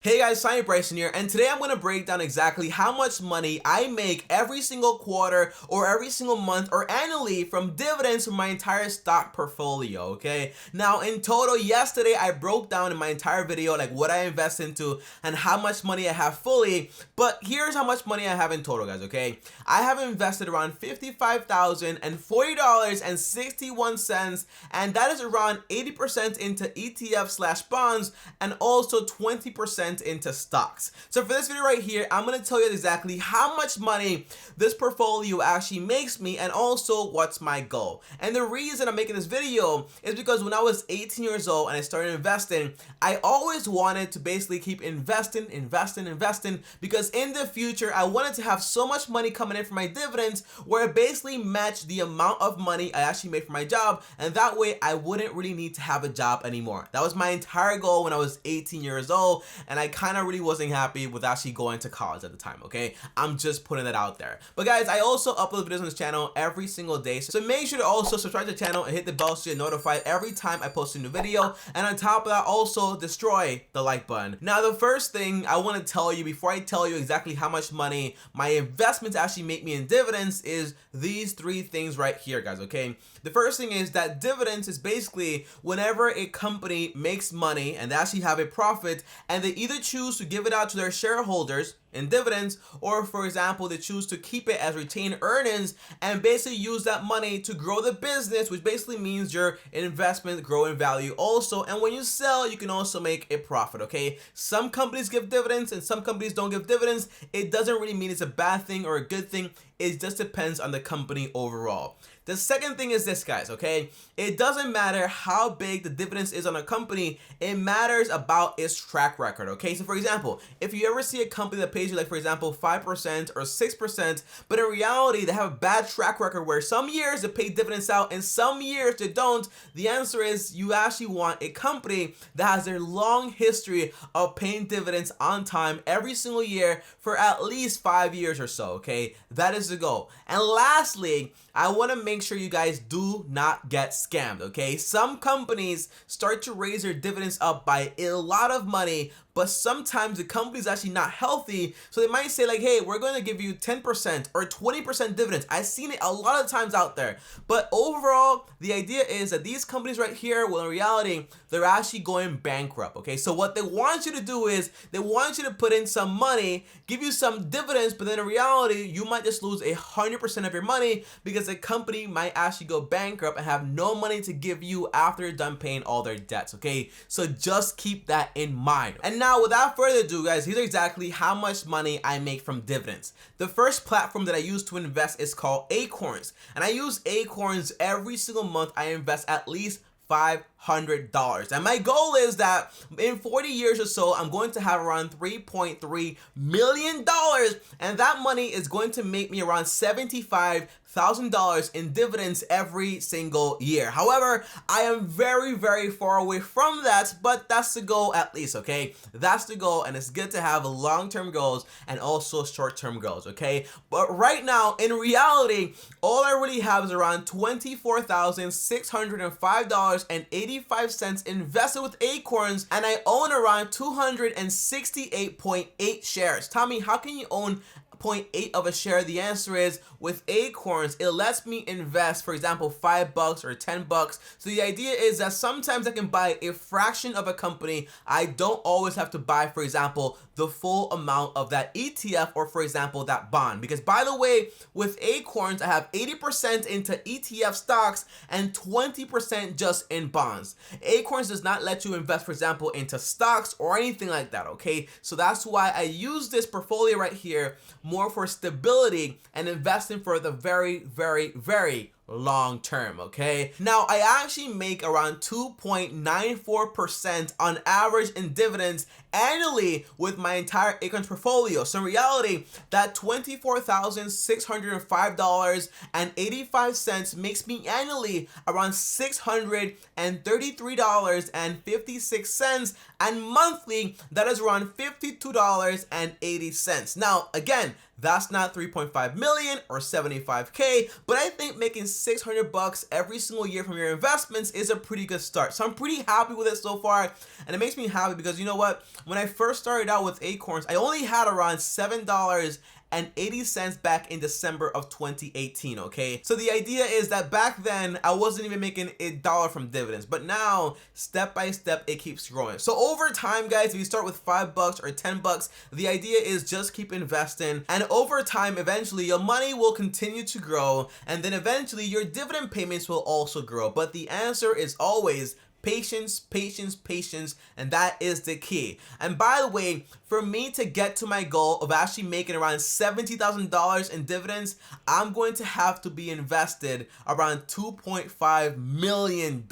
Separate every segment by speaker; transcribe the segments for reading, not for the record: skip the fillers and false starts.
Speaker 1: Hey guys, TommyBryson here, and today I'm going to break down exactly how much money I make every single quarter or every single month or annually from dividends from my entire stock portfolio, okay? Now, in total, yesterday I broke down in my entire video like what I invest into and how much money I have fully, but here's how much money I have in total, guys, okay? I have invested around $55,040.61, and that is around 80% into ETF/bonds and also 20% into stocks. So for this video right here, I'm going to tell you exactly how much money this portfolio actually makes me and also what's my goal. And the reason I'm making this video is because when I was 18 years old and I started investing, I always wanted to basically keep investing because in the future I wanted to have so much money coming in from my dividends where it basically matched the amount of money I actually made from my job, and that way I wouldn't really need to have a job anymore. That was my entire goal when I was 18 years old, and I kind of really wasn't happy with actually going to college at the time, okay? I'm just putting that out there. But guys, I also upload videos on this channel every single day, so make sure to also subscribe to the channel and hit the bell so you're notified every time I post a new video, and on top of that, also destroy the like button. Now, the first thing I want to tell you before I tell you exactly how much money my investments actually make me in dividends is these three things right here, guys, okay? The first thing is that dividends is basically whenever a company makes money and they actually have a profit and they either choose to give it out to their shareholders in dividends, or for example they choose to keep it as retained earnings and basically use that money to grow the business, which basically means your investment grow in value also, and when you sell you can also make a profit, okay? Some companies give dividends and some companies don't give dividends. It doesn't really mean it's a bad thing or a good thing. It just depends on the company overall. The second thing is this, guys, okay? It doesn't matter how big the dividends is on a company, it matters about its track record, okay? So for example, if you ever see a company that pays you like, for example, 5% or 6%, but in reality they have a bad track record where some years they pay dividends out and some years they don't, the answer is you actually want a company that has a long history of paying dividends on time every single year for at least 5 years or so, okay? That is the goal. And lastly, I want to make sure you guys do not get scammed, okay? Some companies start to raise their dividends up by a lot of money, but sometimes the company is actually not healthy, so they might say like, hey, we're going to give you 10% or 20% dividends. I've seen it a lot of times out there, but overall the idea is that these companies right here, well, in reality they're actually going bankrupt, okay? So what they want you to do is they want you to put in some money, give you some dividends, but then in reality you might just lose 100% of your money because the company might actually go bankrupt and have no money to give you after they're done paying all their debts, okay? So just keep that in mind. And now, without further ado, guys, here's exactly how much money I make from dividends. The first platform that I use to invest is called Acorns, and I use Acorns every single month. I invest at least $500, and my goal is that in 40 years or so I'm going to have around $3.3 million, and that money is going to make me around $75,000 in dividends every single year. However, I am very, very far away from that, but that's the goal at least, okay? That's the goal, and it's good to have long-term goals and also short-term goals, okay? But right now, in reality, all I really have is around $24,605.85 invested with Acorns, and I own around 268.8 shares. Tommy, how can you own 0.8 of a share? The answer is with Acorns, it lets me invest, for example, $5 or $10. So the idea is that sometimes I can buy a fraction of a company. I don't always have to buy, for example, the full amount of that ETF or, for example, that bond. Because by the way, with Acorns, I have 80% into ETF stocks and 20% just in bonds. Acorns does not let you invest, for example, into stocks or anything like that, okay? So that's why I use this portfolio right here more for stability and investing for the very, very, very long term, okay? Now, I actually make around 2.94% on average in dividends annually with my entire Acorns portfolio. So in reality, that $24,605.85 makes me annually around $633.56, and monthly that is around $52.80. Now, again, That's not 3.5 million or 75K, but I think making 600 bucks every single year from your investments is a pretty good start. So I'm pretty happy with it so far, and it makes me happy because you know what? When I first started out with Acorns, I only had around $7.80 back in December of 2018, okay? So the idea is that back then I wasn't even making $1 from dividends, but now step by step it keeps growing. So over time, guys, if you start with $5 or $10, the idea is just keep investing, and over time eventually your money will continue to grow, and then eventually your dividend payments will also grow. But the answer is always patience, patience, patience, and that is the key. And by the way, for me to get to my goal of actually making around $70,000 in dividends, I'm going to have to be invested around $2.5 million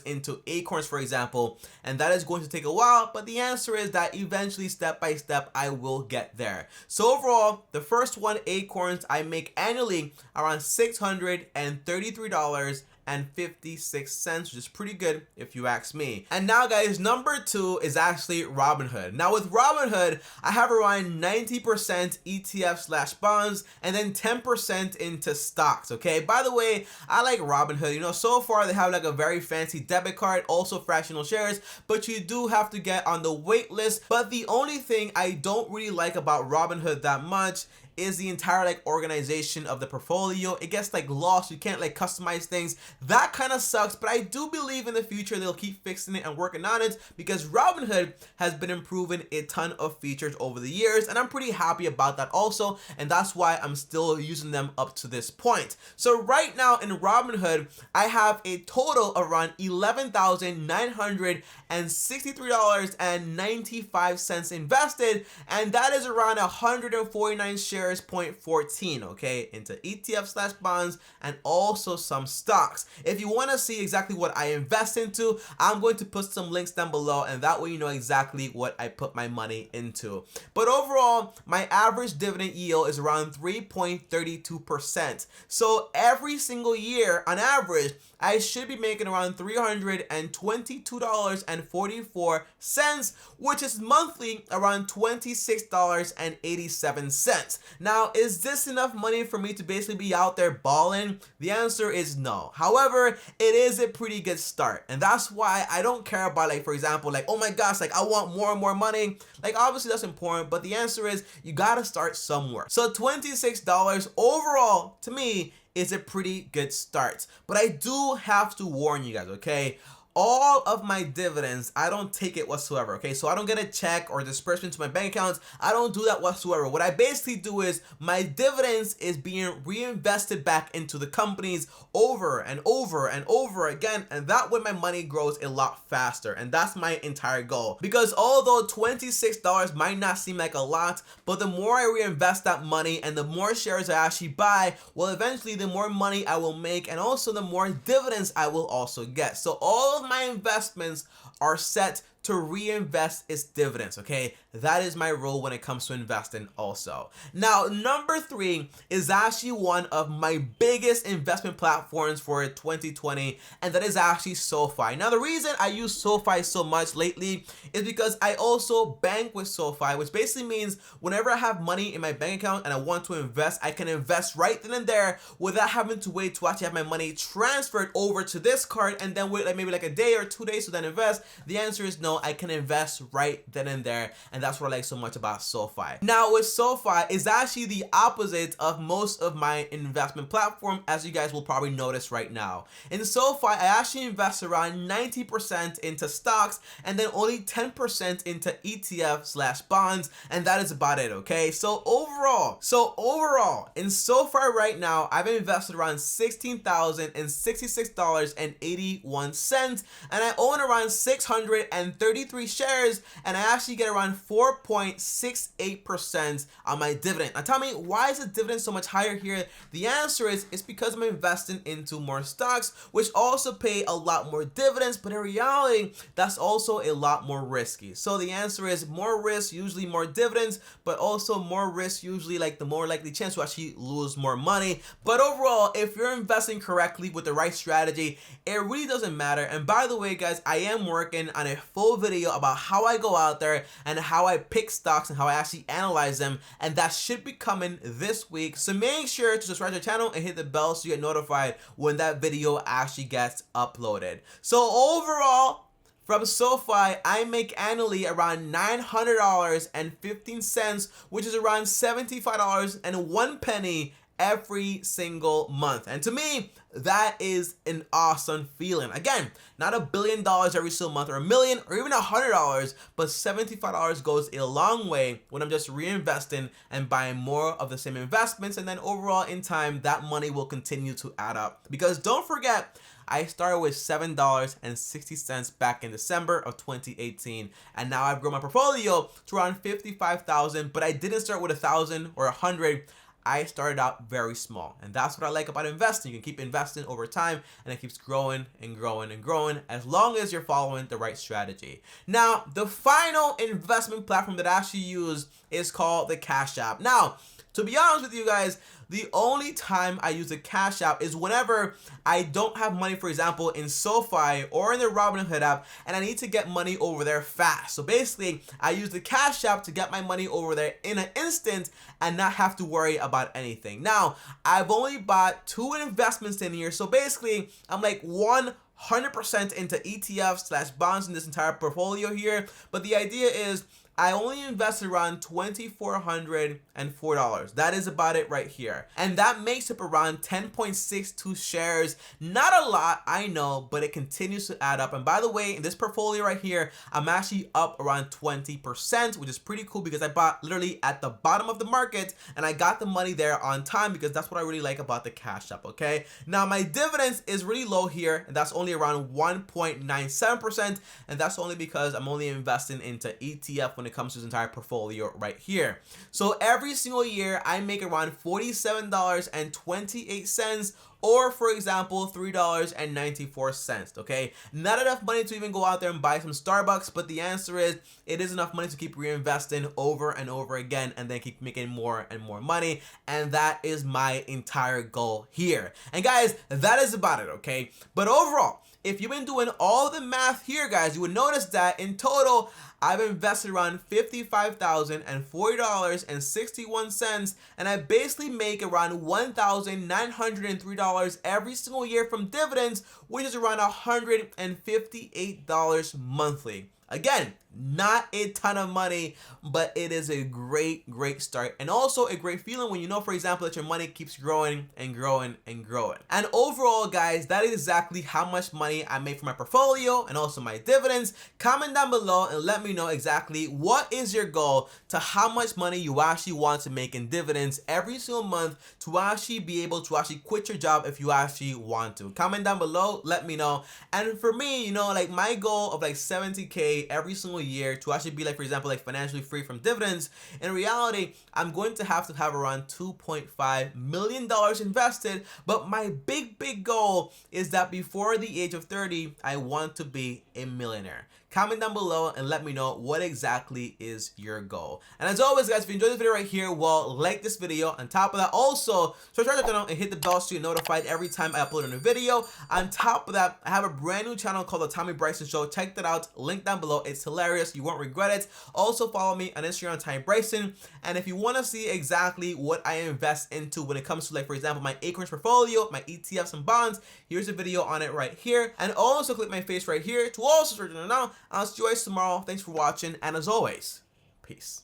Speaker 1: into Acorns, for example, and that is going to take a while, but the answer is that eventually, step by step, I will get there. So overall, the first one, Acorns, I make annually around $633.56, which is pretty good if you ask me. And now, guys, number 2 is actually Robinhood. Now with Robinhood, I have around 90% ETF / bonds and then 10% into stocks, okay? By the way, I like Robinhood. You know, so far they have like a very fancy debit card, also fractional shares, but you do have to get on the wait list. But the only thing I don't really like about Robinhood that much is the entire like organization of the portfolio. It gets like lost, you can't like customize things. That kind of sucks, but I do believe in the future they'll keep fixing it and working on it, because Robinhood has been improving a ton of features over the years, and I'm pretty happy about that also, and that's why I'm still using them up to this point. So right now in Robinhood, I have a total of around $11,963.95 invested, and that is around 149 shares, 0.14, okay, into ETF / bonds and also some stocks. If you want to see exactly what I invest into, I'm going to put some links down below, and that way you know exactly what I put my money into. But overall, my average dividend yield is around 3.32%. So every single year, on average, I should be making around $322.44, which is monthly around $26.87. Now, is this enough money for me to basically be out there balling? The answer is no. However, it is a pretty good start, and that's why I don't care about, like, for example, like, oh my gosh, like, I want more and more money. Like, obviously that's important, but the answer is you gotta start somewhere. So $26 overall, to me, is a pretty good start. But I do have to warn you guys, okay? All of my dividends, I don't take it whatsoever, okay? So I don't get a check or disbursement to my bank accounts. I don't do that whatsoever. What I basically do is my dividends is being reinvested back into the companies over and over and over again, and that way my money grows a lot faster, and that's my entire goal. Because although $26 might not seem like a lot, but the more I reinvest that money and the more shares I actually buy, well, eventually the more money I will make, and also the more dividends I will also get. So all of my investments are set to reinvest its dividends, okay? That is my rule when it comes to investing also. Now, number 3 is actually one of my biggest investment platforms for 2020, and that is actually SoFi. Now, the reason I use SoFi so much lately is because I also bank with SoFi, which basically means whenever I have money in my bank account and I want to invest, I can invest right then and there without having to wait to actually have my money transferred over to this card and then wait like maybe like a day or 2 days to then invest. The answer is no. I can invest right then and there, and that's what I like so much about SoFi. Now with SoFi, it's actually the opposite of most of my investment platform, as you guys will probably notice right now. In SoFi, I actually invest around 90% into stocks and then only 10% into ETF / bonds, and that is about it, okay? So overall, in SoFi right now, I've invested around $16,066.81, and I own around 633 shares, and I actually get around 4.68% on my dividend. Now tell me, why is the dividend so much higher here? The answer is it's because I'm investing into more stocks, which also pay a lot more dividends, but in reality, that's also a lot more risky. So the answer is more risk, usually more dividends, but also more risk, usually like the more likely chance to actually lose more money. But overall, if you're investing correctly with the right strategy, it really doesn't matter. And by the way, guys, I am working on a full full video about how I go out there and how I pick stocks and how I actually analyze them, and that should be coming this week. So make sure to subscribe to the channel and hit the bell so you get notified when that video actually gets uploaded. So overall, from SoFi, I make annually around $900.15, which is around $75.01 every single month. And to me, that is an awesome feeling. Again, not $1 billion every single month, or $1 million, or even $100, but $75 goes a long way when I'm just reinvesting and buying more of the same investments. And then overall, in time, that money will continue to add up. Because don't forget, I started with $7.60 back in December of 2018, and now I've grown my portfolio to around 55,000. But I didn't start with 1,000 or 100. I started out very small, and that's what I like about investing. You can keep investing over time, and it keeps growing and growing and growing as long as you're following the right strategy. Now, the final investment platform that I actually use is called the Cash App. Now, to be honest with you guys, the only time I use the Cash App is whenever I don't have money, for example, in SoFi or in the Robinhood app, and I need to get money over there fast. So basically, I use the Cash App to get my money over there in an instant and not have to worry about anything. Now, I've only bought 2 investments in here, so basically, I'm like 100% into ETFs/bonds in this entire portfolio here. But the idea is, I only invested around $2,404. That is about it right here. And that makes up around 10.62 shares. Not a lot, I know, but it continues to add up. And by the way, in this portfolio right here, I'm actually up around 20%, which is pretty cool because I bought literally at the bottom of the market and I got the money there on time, because that's what I really like about the Cash App, okay? Now, my dividends is really low here, and that's only around 1.97%, and that's only because I'm only investing into ETF when it comes to this entire portfolio right here. So every single year I make around $47.28, or for example $3.94. okay, not enough money to even go out there and buy some Starbucks, but the answer is it is enough money to keep reinvesting over and over again and then keep making more and more money. And that is my entire goal here. And guys, that is about it, okay? But overall, if you've been doing all the math here, guys, you would notice that in total, I've invested around $55,040.61, and I basically make around $1,903 every single year from dividends, which is around $158 monthly. Again, not a ton of money, but it is a great start, and also a great feeling when you know, for example, that your money keeps growing and growing and growing. And overall, guys, that is exactly how much money I made from my portfolio and also my dividends. Comment down below and let me know exactly what is your goal to how much money you actually want to make in dividends every single month to actually be able to actually quit your job if you actually want to. Comment down below, let me know. And for me, you know, like my goal of like 70K every single year to actually be like, for example, like financially free from dividends, in reality, I'm going to have around $2.5 million invested. But my big goal is that before the age of 30, I want to be a millionaire. Comment down below and let me know what exactly is your goal. And as always, guys, if you enjoyed this video right here, well, like this video. On top of that, also subscribe to the channel and hit the bell so you're notified every time I upload a new video. On top of that, I have a brand new channel called the TommyBryson Show. Check that out, link down below. It's hilarious, you won't regret it. Also follow me on Instagram, TommyBryson. And if you want to see exactly what I invest into when it comes to, like, for example, my Acorns portfolio, my ETFs and bonds, here's a video on it right here. And also click my face right here to also search it now. I'll see you guys tomorrow. Thanks for watching, and as always, peace.